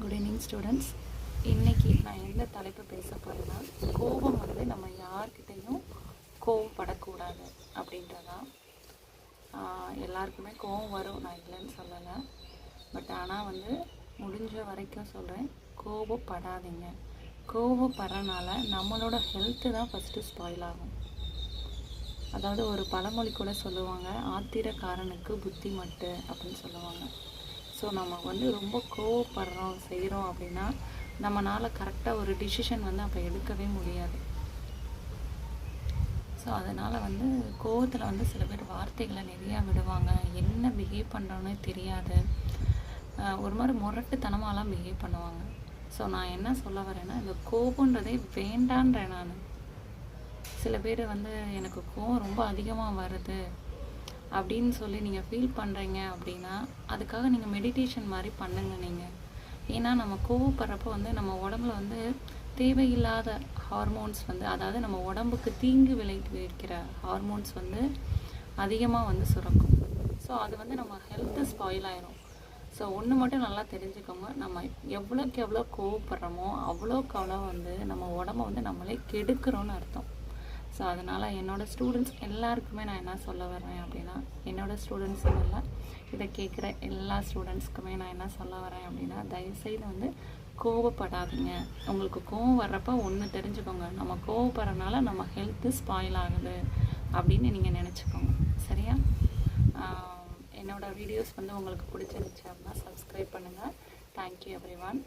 Good evening students. இன்றைக்கி நான் எந்த தலைப்பு பேச போகிறேன்னா, கோபம் வந்து நம்ம யார்கிட்டையும் கோவப்படக்கூடாது அப்படின்றதான். எல்லாருக்குமே கோபம் வரும், நான் இல்லைன்னு சொல்லலை. பட் ஆனால் வந்து முடிஞ்ச வரைக்கும் சொல்கிறேன், கோபப்படாதீங்க. கோபப்படுறனால நம்மளோட ஹெல்த்து தான் ஃபஸ்ட்டு ஸ்பாயில் ஆகும். அதாவது ஒரு பழமொழி கூட சொல்லுவாங்க, ஆத்திரக்காரனுக்கு புத்தி மட்டு அப்படின்னு சொல்லுவாங்க. ஸோ நம்ம வந்து ரொம்ப கோவப்படுறோம் செய்கிறோம் அப்படின்னா நம்மளால் கரெக்டாக ஒரு டிசிஷன் வந்து அப்போ எடுக்கவே முடியாது. ஸோ அதனால் வந்து கோவத்தில் வந்து சில பேர் வார்த்தைகளை நிறையா விடுவாங்க, என்ன பிஹேவ் பண்ணுறோன்னே தெரியாது, ஒரு மாதிரி முரட்டுத்தனமாலாம் பிஹேவ் பண்ணுவாங்க. ஸோ நான் என்ன சொல்ல வரேன்னா, இந்த கோபன்றதே வேண்டான்றேன் நான். சில பேர் வந்து எனக்கு கோவம் ரொம்ப அதிகமாக வருது அப்படின்னு சொல்லி நீங்கள் ஃபீல் பண்ணுறீங்க அப்படின்னா அதுக்காக நீங்கள் மெடிடேஷன் மாதிரி பண்ணுங்க நீங்கள். ஏன்னா நம்ம கோவப்படுறப்போ வந்து நம்ம உடம்புல வந்து தேவையில்லாத ஹார்மோன்ஸ் வந்து, அதாவது நம்ம உடம்புக்கு தீங்கு விளைவிக்கிற ஹார்மோன்ஸ் வந்து அதிகமாக வந்து சுரக்கும். ஸோ அது வந்து நம்ம ஹெல்த்து ஸ்பாயில் ஆயிரும். ஸோ ஒன்று மட்டும் நல்லா தெரிஞ்சுக்கோங்க, நம்ம எவ்வளோக்கு எவ்வளோ கோவப்படுறோமோ அவ்வளோக்கு அவ்வளோ வந்து நம்ம உடம்பை வந்து நம்மளே கெடுக்கிறோன்னு அர்த்தம். ஸோ அதனால் என்னோடய ஸ்டூடெண்ட்ஸ் எல்லாருக்குமே நான் என்ன சொல்ல வரேன் அப்படின்னா, என்னோடய ஸ்டூடெண்ட்ஸும் இல்லை, இதை கேட்குற எல்லா ஸ்டூடெண்ட்ஸ்க்குமே நான் என்ன சொல்ல வரேன் அப்படின்னா, தயவுசெய்து வந்து கோவப்படாதீங்க. உங்களுக்கு கோவம் வர்றப்போ ஒன்று தெரிஞ்சுக்கோங்க, நம்ம கோவப்படுறதுனால நம்ம ஹெல்த்து ஸ்பாயில் ஆகுது அப்படின்னு நீங்கள் நினச்சிக்கோங்க. சரியா? என்னோடய வீடியோஸ் வந்து உங்களுக்கு பிடிச்சிருந்துச்சு அப்படின்னா சப்ஸ்கிரைப் பண்ணுங்கள். Thank you everyone.